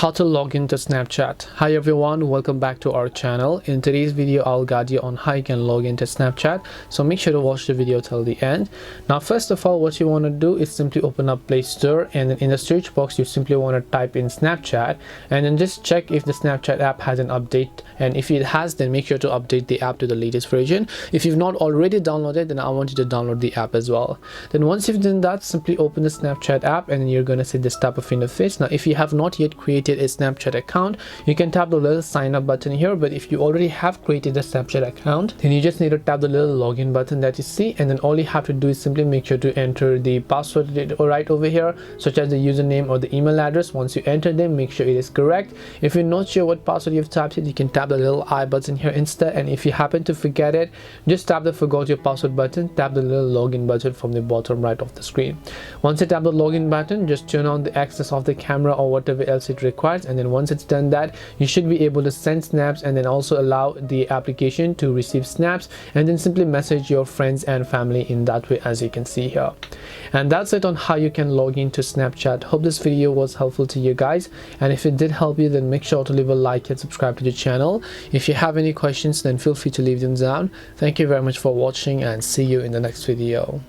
How to log into Snapchat. Hi everyone, welcome back to our channel. In today's video I'll guide you on how you can log into Snapchat, so make sure to watch the video till the end. Now first of all, what you want to do is simply open up Play Store, and then in the search box you simply want to type in Snapchat, and then just check if the Snapchat app has an update, and if it has, then make sure to update the app to the latest version. If you've not already downloaded, then I want you to download the app as well. Then once you've done that, simply open the Snapchat app, and then you're going to see this type of interface. Now if you have not yet created a Snapchat account, you can tap the little sign up button here, but if you already have created a Snapchat account, then you just need to tap the little login button that you see, and then all you have to do is simply make sure to enter the password right over here, such as the username or the email address. Once you enter them, make sure it is correct. If you're not sure what password you've typed in, you can tap the little I button here instead, and if you happen to forget it, just tap the forgot your password button, tap the little login button from the bottom right of the screen. Once you tap the login button, just turn on the access of the camera or whatever else it requires, and then once it's done that, you should be able to send snaps, and then also allow the application to receive snaps, and then simply message your friends and family in that way, as you can see here. And that's it on how you can log into Snapchat. Hope this video was helpful to you guys, and if it did help you, then make sure to leave a like and subscribe to the channel. If you have any questions, then feel free to leave them down. Thank you very much for watching, and see you in the next video.